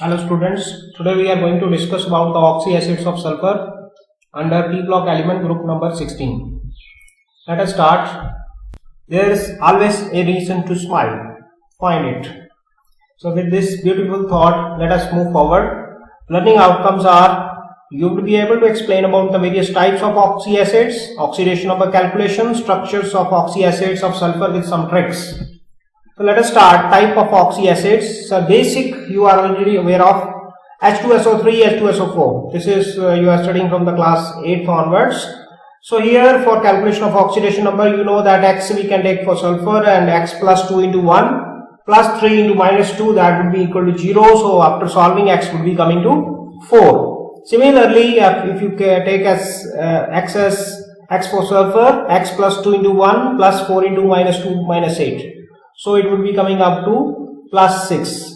Hello students, today we are going to discuss about the oxy acids of sulfur under p block element group number 16. Let us start. There is always a reason to smile. Find it. So with this beautiful thought, let us move forward. Learning outcomes are you will be able to explain about the various types of oxy acids, oxidation number calculation, structures of oxy acids of sulfur with some tricks. So let us start. Type of oxy acids. So basic you are already aware of H2SO3, H2SO4. This is you are studying from the class 8 onwards. So here for calculation of oxidation number, you know that X we can take for sulfur and X plus 2 into 1 plus 3 into minus 2, that would be equal to 0. So after solving, X would be coming to 4. Similarly, if you take as X as X for sulfur, X plus 2 into 1 plus 4 into minus 2 minus 8. So it would be coming up to plus 6.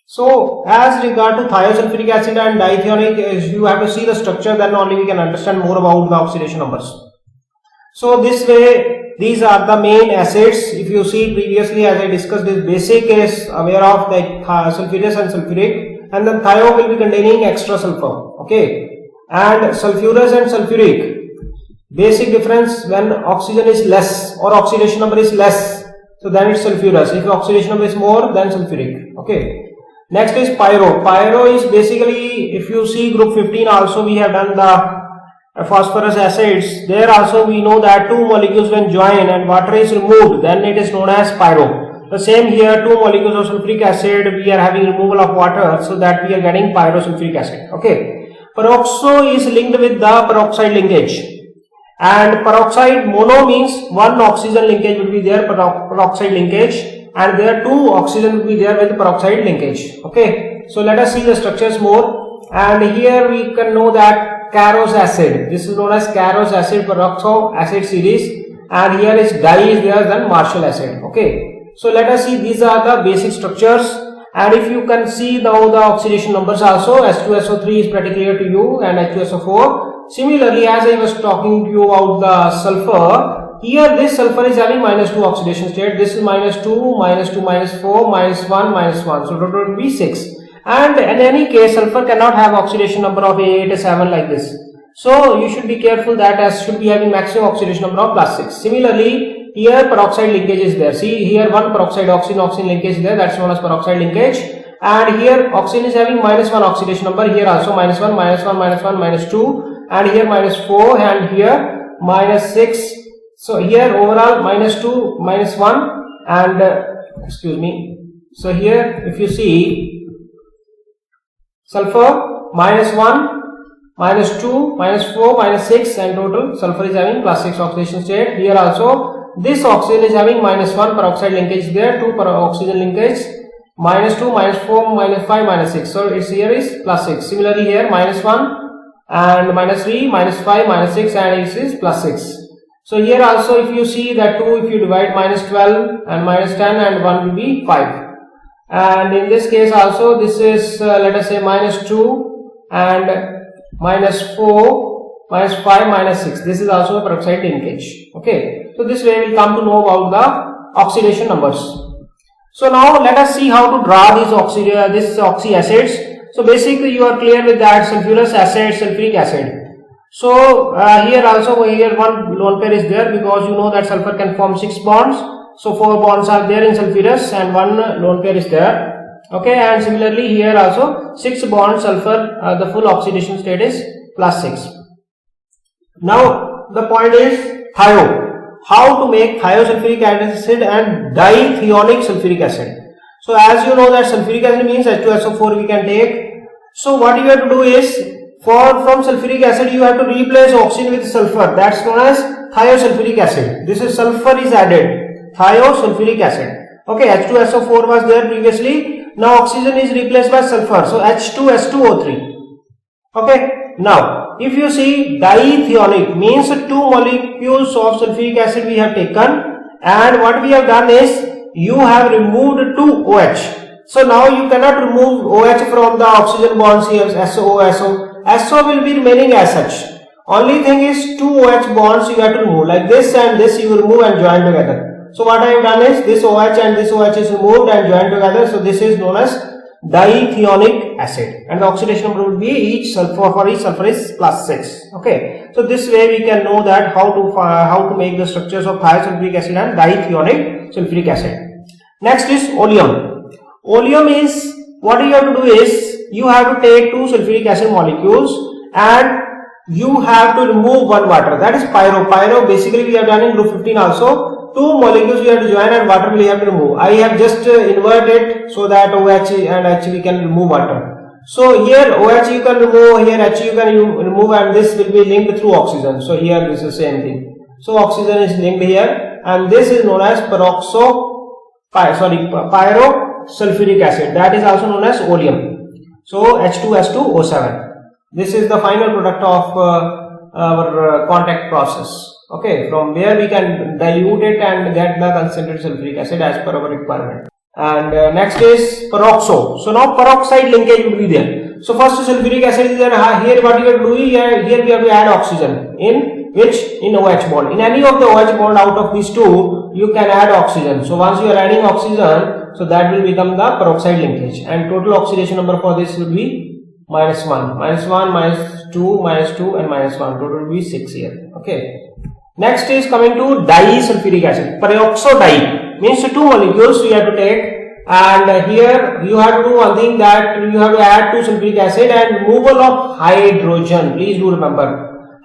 So as regard to thiosulfuric acid and dithionic, you have to see the structure, then only we can understand more about the oxidation numbers. So this way, these are the main acids. If you see previously, as I discussed, this basic is aware of the sulfurous and sulfuric, and then thio will be containing extra sulfur. Okay, and sulfurous and sulfuric, basic difference when oxygen is less or oxidation number is less, so then it's sulfurous. If oxidation number is more, then sulfuric. Okay. Next is pyro. Pyro is basically, if you see group 15 also we have done the phosphorus acids. There also we know that two molecules when join and water is removed, then it is known as pyro. The same here, two molecules of sulfuric acid, we are having removal of water, so that we are getting pyrosulfuric acid. Okay. Peroxo is linked with the peroxide linkage. And peroxide mono means one oxygen linkage will be there, peroxide linkage, and there two oxygen will be there with peroxide linkage. Okay, so let us see the structures more. And here we can know that Carros acid, this is known as Carros acid peroxo acid series, and here is di is there, then Marshall acid. Okay, so let us see, these are the basic structures. And if you can see now the oxidation numbers also, H2SO3 is pretty clear to you, and H2SO4. Similarly, as I was talking to you about the sulfur, here this sulfur is having minus 2 oxidation state. This is minus 2, minus 2, minus 4, minus 1, minus 1. So total will be 6. And in any case, sulfur cannot have oxidation number of 8, 7 like this. So you should be careful that as should be having maximum oxidation number of plus 6. Similarly, here peroxide linkage is there. See here one peroxide oxygen linkage is there, that's known as peroxide linkage. And here oxygen is having minus 1 oxidation number, here also minus 1, minus 1, minus 1, minus 2. And here minus 4 and here minus 6. So here overall minus 2, minus 1 and excuse me. So here if you see sulfur minus 1, minus 2, minus 4, minus 6, and total sulfur is having plus 6 oxidation state. Here also this oxygen is having minus 1 peroxide linkage there, 2 oxygen linkage, minus 2, minus 4, minus 5, minus 6. So its here is plus 6. Similarly here minus 1 and minus 3, minus 5, minus 6, and it is plus 6. So here also if you see that 2, if you divide minus 12 and minus 10 and 1 will be 5. And in this case also this is let us say minus 2 and minus 4, minus 5, minus 6. This is also a peroxide linkage. Okay. So this way we will come to know about the oxidation numbers. So now let us see how to draw these oxy acids. So basically you are clear with that sulfurous acid, sulfuric acid. So here also here one lone pair is there, because you know that sulfur can form 6 bonds. So 4 bonds are there in sulfurous and one lone pair is there. Okay, and similarly here also 6 bonds sulfur, the full oxidation state is plus 6. Now the point is thio. How to make thiosulfuric acid and dithionic sulfuric acid. So as you know that sulfuric acid means H2SO4 we can take. So what you have to do is, from sulfuric acid you have to replace oxygen with sulfur, that's known as thiosulfuric acid. This is sulfur is added, thiosulfuric acid. Okay, H2SO4 was there previously, now oxygen is replaced by sulfur, so H2SO3. Okay, now if you see dithionic means 2 molecules of sulfuric acid we have taken, and what we have done is you have removed 2 OH. So now you cannot remove OH from the oxygen bonds here, SO will be remaining as such. Only thing is 2 OH bonds you have to remove, like this and this you remove and join together. So what I have done is this OH and this OH is removed and joined together. So this is known as dithionic acid, and the oxidation number would be each sulfur is +6. Okay, so this way we can know that how to make the structures of thiosulfuric acid and dithionic sulfuric acid. Next is oleum. Oleum is, what you have to do is, you have to take two sulfuric acid molecules and you have to remove one water, that is pyro. Pyro basically we have done in group 15 also. Two molecules we have to join and water we have to remove. I have just inverted so that OH and H we can remove water. So here OH you can remove, here H you can remove, and this will be linked through oxygen. So here this is the same thing. So oxygen is linked here, and this is known as pyrosulfuric acid, that is also known as oleum. So H2S2O7. This is the final product of our contact process. Okay, from where we can dilute it and get the concentrated sulfuric acid as per our requirement. And next is peroxo. So now peroxide linkage will be there. So first sulfuric acid is there. Here what you are doing, here we have to add oxygen. In which? In OH bond. In any of the OH bond out of these two, you can add oxygen. So once you are adding oxygen, so that will become the peroxide linkage. And total oxidation number for this will be -1, -2, -2 and -1. Total will be 6 here. Okay. Next is coming to disulfuric acid. Peroxodi means two molecules you have to take, and here you have to do one thing, that you have to add two sulfuric acid and removal of hydrogen. Please do remember,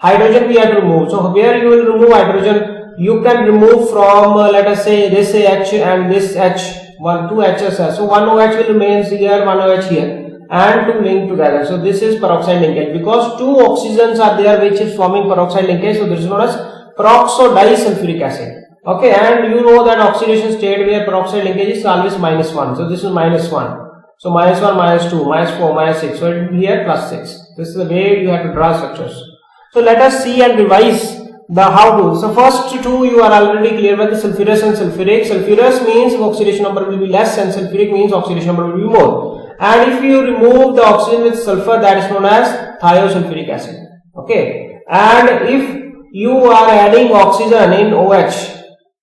hydrogen we have to remove. So where you will remove hydrogen? You can remove from let us say this H and this H, two H's. So one OH will remain here, one OH here, and to link together. So this is peroxide linkage, because two oxygens are there which is forming peroxide linkage. So this is known as peroxodisulfuric acid. Okay, and you know that oxidation state where peroxide linkage is always -1. So this is -1. So -1, -2, -4, -6. So it will be here +6. This is the way you have to draw structures. So let us see and revise the how to. So first two you are already clear with the sulfurous and sulfuric. Sulfurous means oxidation number will be less, and sulfuric means oxidation number will be more. And if you remove the oxygen with sulfur, that is known as thiosulfuric acid. Okay, and if you are adding oxygen in OH,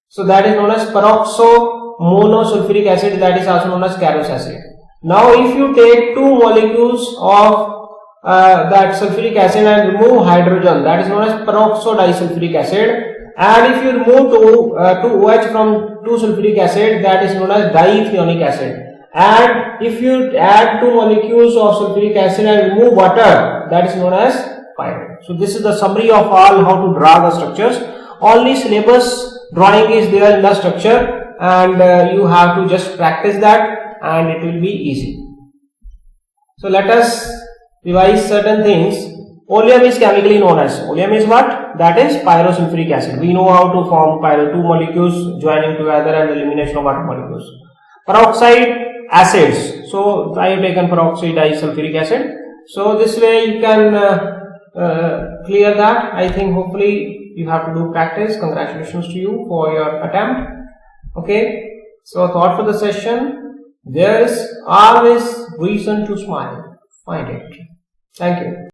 so that is known as peroxomonosulfuric acid, that is also known as Carros acid. Now if you take two molecules of that sulfuric acid and remove hydrogen, that is known as peroxodisulfuric acid, and if you remove two OH from two sulfuric acid, that is known as dithionic acid. And if you add two molecules of sulfuric acid and remove water, that is known as pyro. So this is the summary of all how to draw the structures. Only syllabus drawing is there in the structure, and you have to just practice that and it will be easy. So let us revise certain things. Oleum is chemically known as, oleum is what? That is pyrosulfuric acid. We know how to form pyro, two molecules joining together and elimination of water molecules. Peroxide acids. So I have taken peroxodisulfuric acid. So this way you can clear that. I think hopefully you have to do practice. Congratulations to you for your attempt. Okay, so thought for the session: there is always reason to smile. Find it. Thank you.